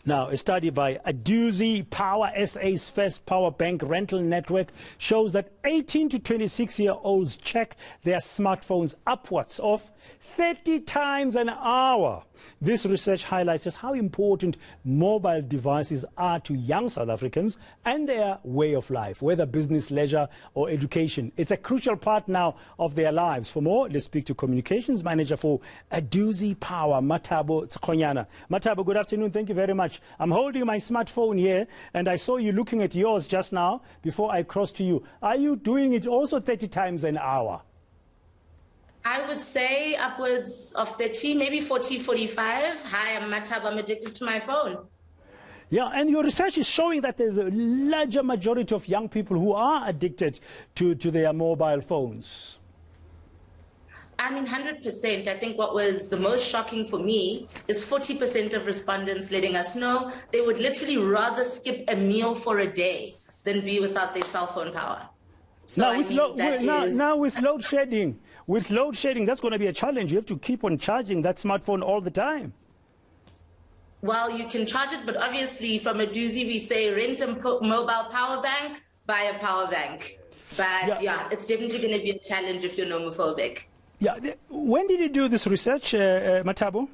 Now, a study by Adoozy Power, SA's first power bank rental network, shows that 18 to 26-year-olds check their smartphones upwards of 30 times an hour. This research highlights just how important mobile devices are to young South Africans and their way of life, whether business, leisure or education. It's a crucial part now of their lives. For more, let's speak to Communications Manager for Adoozy Power, Mathabo Sekhonyana. Mathabo, good afternoon. Thank you very much. I'm holding my smartphone here, and I saw you looking at yours just now before I crossed to you. Are you doing it also 30 times an hour? I would say upwards of 30, maybe 40, 45. Hi, I'm Mathabo. I'm addicted to my phone. Yeah, and your research is showing that there's a larger majority of young people who are addicted to their mobile phones. I mean, 100%. I think what was the most shocking for me is 40% of respondents letting us know they would literally rather skip a meal for a day than be without their cell phone power. So now with load shedding, that's going to be a challenge. You have to keep on charging that smartphone all the time. Well, you can charge it, but obviously from Adoozy we say rent a mobile power bank, buy a power bank. But yeah it's definitely going to be a challenge if you're nomophobic. Yeah. When did you do this research, Mathabo?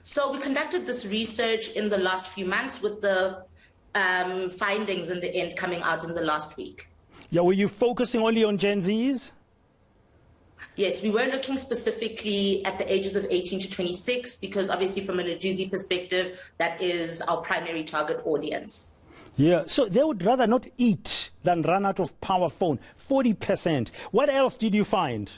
So we conducted this research in the last few months with the findings in the end coming out in the last week. Yeah, were you focusing only on Gen Zs? Yes, we were looking specifically at the ages of 18 to 26 because obviously from an Adoozy perspective, that is our primary target audience. Yeah, so they would rather not eat than run out of power phone, 40%. What else did you find?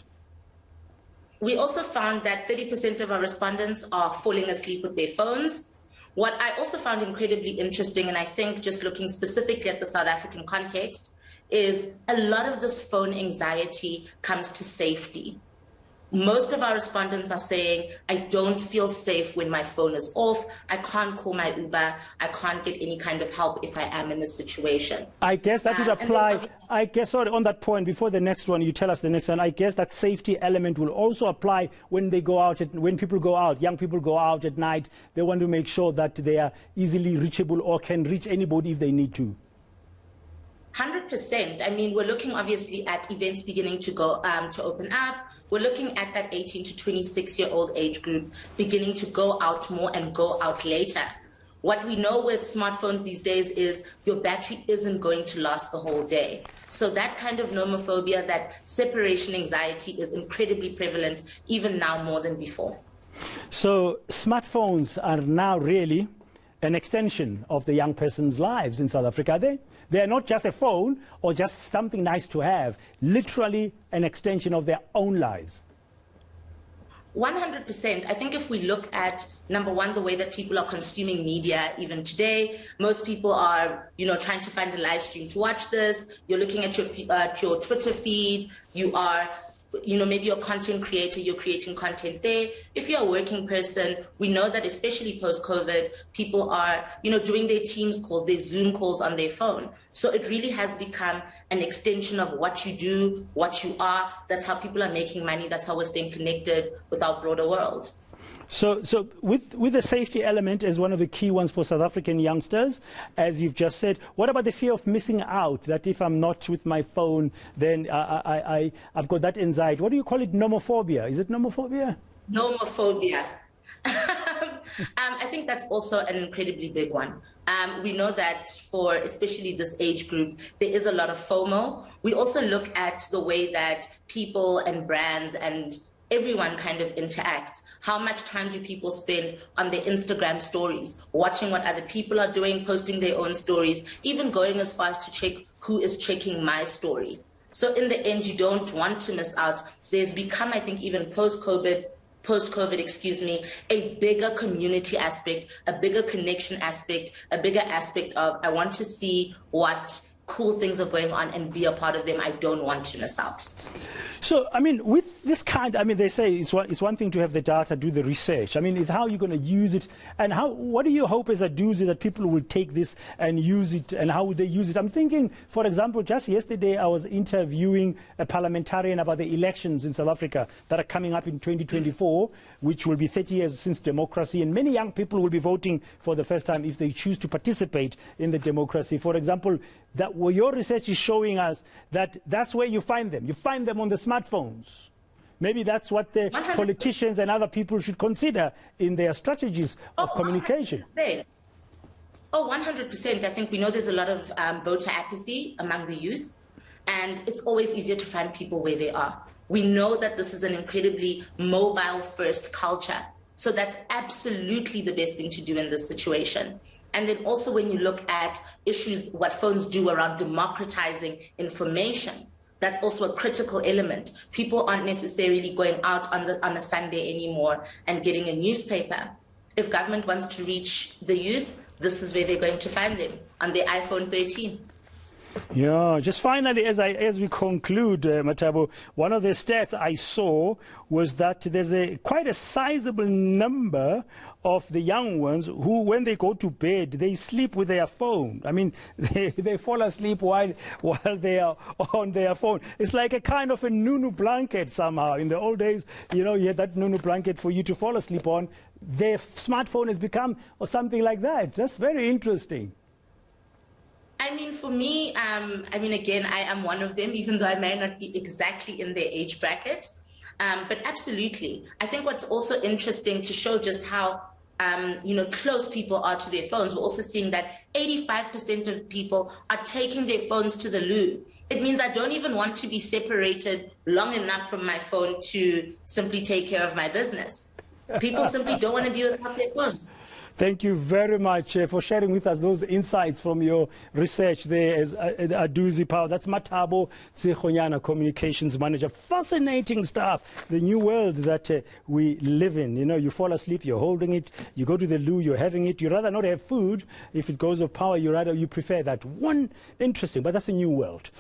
We also found that 30% of our respondents are falling asleep with their phones. What I also found incredibly interesting, and I think just looking specifically at the South African context, is a lot of this phone anxiety comes to safety. Most of our respondents are saying, I don't feel safe when my phone is off. I can't call my Uber. I can't get any kind of help if I am in a situation. I guess that would apply. I guess, sorry, on that point, before the next one, you tell us the next one, I guess that safety element will also apply when they go out, when people go out, young people go out at night. They want to make sure that they are easily reachable or can reach anybody if they need to. 100%. I mean, we're looking obviously at events beginning to go to open up. We're looking at that 18 to 26-year-old age group beginning to go out more and go out later. What we know with smartphones these days is your battery isn't going to last the whole day. So that kind of nomophobia, that separation anxiety is incredibly prevalent, even now more than before. So smartphones are now really an extension of the young person's lives in South Africa, are they? They are not just a phone or just something nice to have, literally an extension of their own lives. 100%. I think if we look at, number one, the way that people are consuming media even today, most people are, trying to find a live stream to watch this. You're looking at your Twitter feed. You are maybe you're a content creator, you're creating content there. If you're a working person, we know that especially post-COVID, people are, doing their Teams calls, their Zoom calls on their phone. So it really has become an extension of what you do, what you are. That's how people are making money. That's how we're staying connected with our broader world. So with the safety element as one of the key ones for South African youngsters, as you've just said, what about the fear of missing out, that if I'm not with my phone, then I've got that anxiety? What do you call it? Nomophobia? Is it nomophobia? Nomophobia. I think that's also an incredibly big one. We know that for especially this age group, there is a lot of FOMO. We also look at the way that people and brands and everyone kind of interacts. How much time do people spend on their Instagram stories, watching what other people are doing, posting their own stories, even going as far as to check who is checking my story. So in the end, you don't want to miss out. There's become, I think, even post-COVID, a bigger community aspect, a bigger connection aspect, a bigger aspect of I want to see what cool things are going on and be a part of them. I don't want to miss out. So, I mean, with this kind, I mean, they say it's one thing to have the data, do the research. I mean, it's how you're going to use it, and what do you hope as Adoozy that people will take this and use it, and how would they use it? I'm thinking, for example, just yesterday I was interviewing a parliamentarian about the elections in South Africa that are coming up in 2024, which will be 30 years since democracy, and many young people will be voting for the first time if they choose to participate in the democracy. For example, your research is showing us that that's where you find them. You find them on the smartphones. Maybe that's what the 100%. Politicians and other people should consider in their strategies of communication. 100%. Oh, 100%. I think we know there's a lot of voter apathy among the youth, and it's always easier to find people where they are. We know that this is an incredibly mobile-first culture, so that's absolutely the best thing to do in this situation. And then also when you look at issues, what phones do around democratizing information, that's also a critical element. People aren't necessarily going out on a Sunday anymore and getting a newspaper. If government wants to reach the youth, this is where they're going to find them, on their iPhone 13. Yeah, just finally, as we conclude, Mathabo, one of the stats I saw was that there's quite a sizable number of the young ones who, when they go to bed, they sleep with their phone. I mean, they fall asleep while they are on their phone. It's like a kind of a Nunu blanket somehow. In the old days, you had that Nunu blanket for you to fall asleep on. Their smartphone has become or something like that. That's very interesting. I mean, for me, again, I am one of them, even though I may not be exactly in their age bracket. But absolutely. I think what's also interesting to show just how, close people are to their phones. We're also seeing that 85% of people are taking their phones to the loo. It means I don't even want to be separated long enough from my phone to simply take care of my business. People simply don't want to be without their phones. Thank you very much for sharing with us those insights from your research there as Adoozy Power. That's Mathabo Sekhonyana, Communications Manager. Fascinating stuff. The new world that we live in. You fall asleep, you're holding it. You go to the loo, you're having it. You rather not have food. If it goes off power, you prefer that. One interesting, but that's a new world.